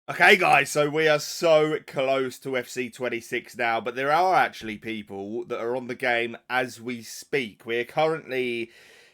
Okay, guys, so we are so close to FC26 now, but there are actually people that are on the game as we speak. We're currently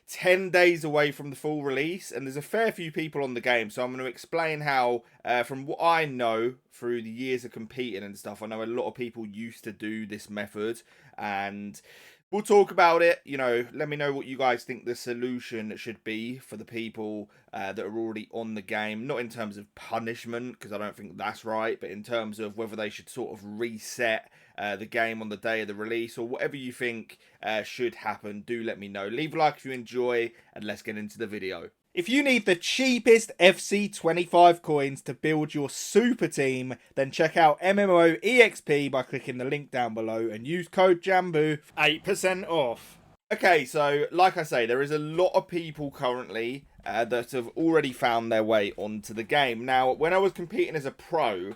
10 days away from the full release, and there's a fair few people on the game, so I'm going to explain how, from what I know through the years of competing and stuff, I know a lot of people used to do this method, and we'll talk about it. Let me know what you guys think the solution should be for the people that are already on the game. Not in terms of punishment, because I don't think that's right, but in terms of whether they should sort of reset the game on the day of the release, or whatever you think should happen. Do let me know. Leave a like if you enjoy, and let's get into the video. If you need the cheapest FC25 coins to build your super team, then check out MMOEXP by clicking the link down below and use code JambooUK for 8% off. Okay, so like I say, there is a lot of people currently that have already found their way onto the game. Now, when I was competing as a pro,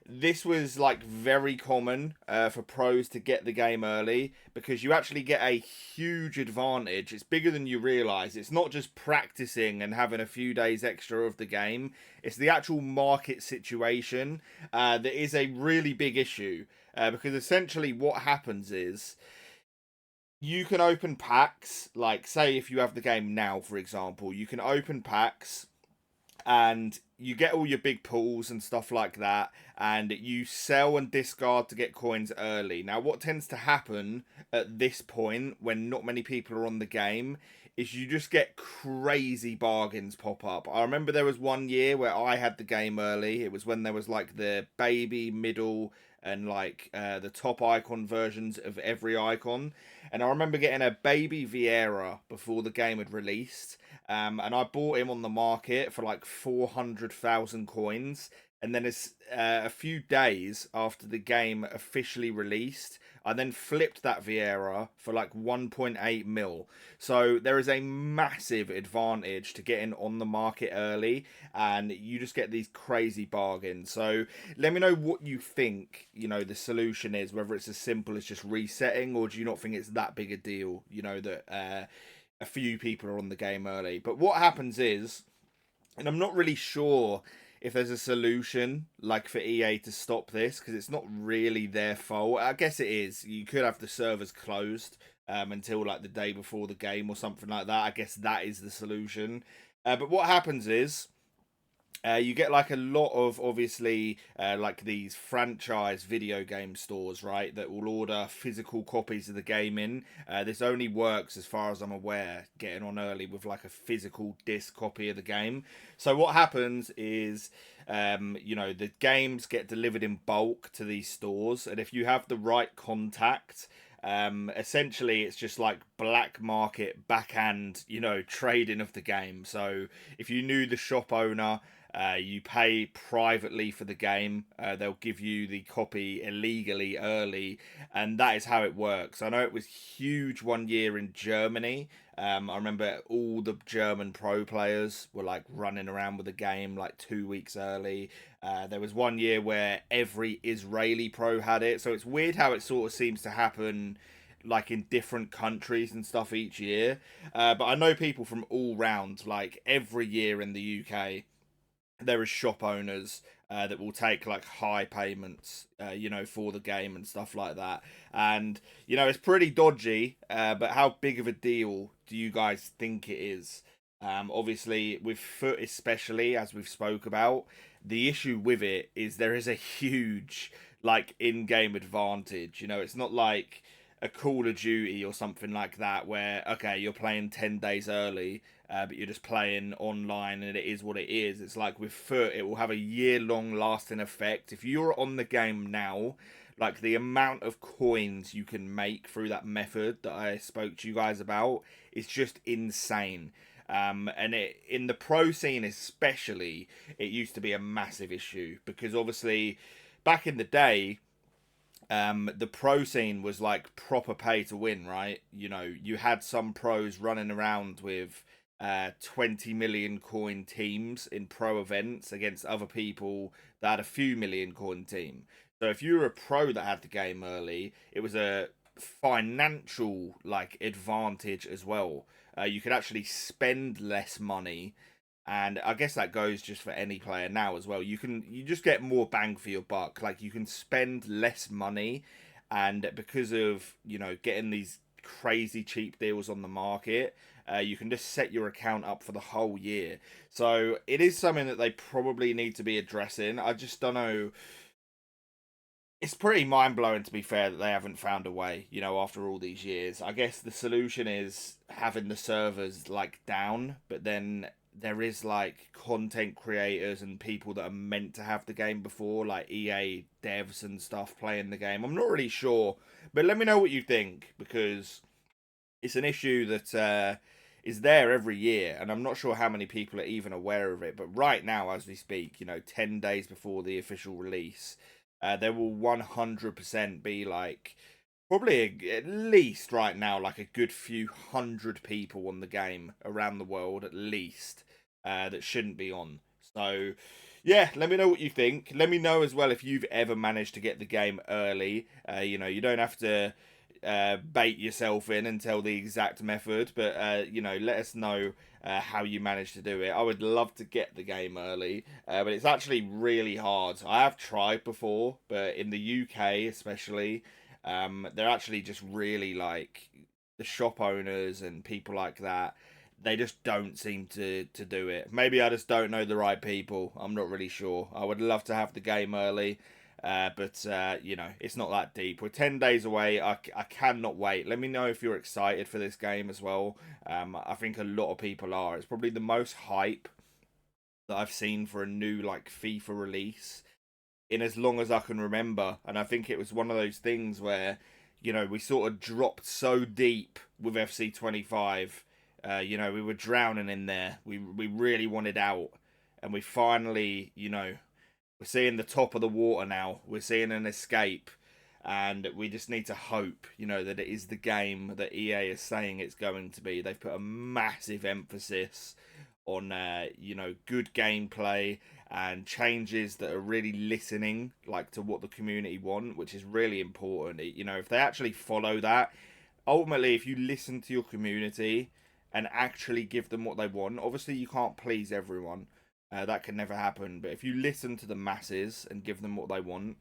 this was like very common for pros to get the game early because you actually get a huge advantage. It's bigger than you realize. It's not just practicing and having a few days extra of the game. It's the actual market situation that is a really big issue because essentially what happens is you can open packs. Like, say if you have the game now, for example, you can open packs and you get all your big pulls and stuff like that, and you sell and discard to get coins early. Now, what tends to happen at this point when not many people are on the game is you just get crazy bargains pop up. I remember there was one year where I had the game early. It was when there was like the baby, middle, and like the top icon versions of every icon. And I remember getting a baby Vieira before the game had released. And I bought him on the market for like 400,000 coins. And then as a few days after the game officially released, I then flipped that Vieira for like 1.8 mil. So there is a massive advantage to getting on the market early, and you just get these crazy bargains. So let me know what you think, the solution is, whether it's as simple as just resetting, or do you not think it's that big a deal, that a few people are on the game early. But what happens is, and I'm not really sure if there's a solution like for EA to stop this, because it's not really their fault. I guess it is. You could have the servers closed until like the day before the game or something like that. I guess that is the solution. But what happens is, you get like a lot of obviously like these franchise video game stores, right, that will order physical copies of the game in. This only works, as far as I'm aware, getting on early with like a physical disc copy of the game. So what happens is, the games get delivered in bulk to these stores, and if you have the right contact, essentially it's just like black market backhand, trading of the game. So if you knew the shop owner, you pay privately for the game. They'll give you the copy illegally early, and that is how it works. I know it was huge one year in Germany. I remember all the German pro players were like running around with the game like 2 weeks early. There was one year where every Israeli pro had it. So it's weird how it sort of seems to happen like in different countries and stuff each year. But I know people from all round, like every year in the UK there is shop owners that will take like high payments, for the game and stuff like that. And it's pretty dodgy. But how big of a deal do you guys think it is? Obviously, with Foot especially, as we've spoke about, the issue with it is there is a huge like in-game advantage. It's not like a Call of Duty or something like that where, okay, you're playing 10 days early, but you're just playing online and it is what it is. It's like with Foot, it will have a year-long lasting effect. If you're on the game now, like the amount of coins you can make through that method that I spoke to you guys about is just insane. And in the pro scene especially, it used to be a massive issue because obviously back in the day, the pro scene was like proper pay to win, right? You had some pros running around with 20 million coin teams in pro events against other people that had a few million coin team. So if you were a pro that had the game early, it was a financial like advantage as well. You could actually spend less money And I guess that goes just for any player now as well. You just get more bang for your buck. Like, you can spend less money, and because of, you know, getting these crazy cheap deals on the market, you can just set your account up for the whole year. So it is something that they probably need to be addressing. I just don't know. It's pretty mind blowing, to be fair, that they haven't found a way, you know, after all these years. I guess the solution is having the servers like down, but then there is like content creators and people that are meant to have the game before, like EA devs and stuff playing the game. I'm not really sure, but let me know what you think, because it's an issue that is there every year, and I'm not sure how many people are even aware of it. But right now, as we speak, you know, 10 days before the official release, there will 100% be like probably at least right now like a good few hundred people on the game around the world at least, that shouldn't be on. So yeah, let me know what you think. Let me know as well if you've ever managed to get the game early. You know, you don't have to bait yourself in and tell the exact method, but you know, let us know how you managed to do it. I would love to get the game early, but it's actually really hard. I have tried before, but in the UK especially, they're actually just really like the shop owners and people like that. They just don't seem to do it. Maybe I just don't know the right people. I'm not really sure. I would love to have the game early. But you know, it's not that deep. We're 10 days away. I cannot wait. Let me know if you're excited for this game as well. I think a lot of people are. It's probably the most hype that I've seen for a new like FIFA release in as long as I can remember. And I think it was one of those things where, you know, we sort of dropped so deep with FC25. You know, we were drowning in there. We really wanted out, and we finally, you know, we're seeing the top of the water now. We're seeing an escape, and we just need to hope, you know, that it is the game that EA is saying it's going to be. They've put a massive emphasis on, you know, good gameplay and changes that are really listening, like, to what the community want, which is really important. You know, if they actually follow that, ultimately, if you listen to your community and actually give them what they want, obviously you can't please everyone. That can never happen. But if you listen to the masses and give them what they want,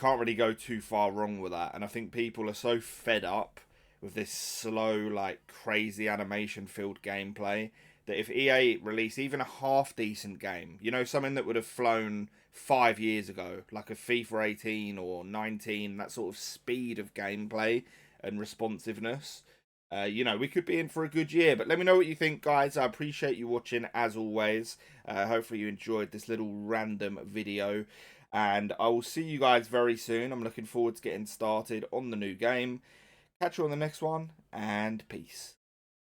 can't really go too far wrong with that. And I think people are so fed up with this slow, like crazy animation filled gameplay that if EA release even a half decent game, you know, something that would have flown 5 years ago, like a FIFA 18 or 19, that sort of speed of gameplay and responsiveness, you know, we could be in for a good year. But let me know what you think, guys. I appreciate you watching as always. Hopefully you enjoyed this little random video, and I will see you guys very soon. I'm looking forward to getting started on the new game. Catch you on the next one, and peace.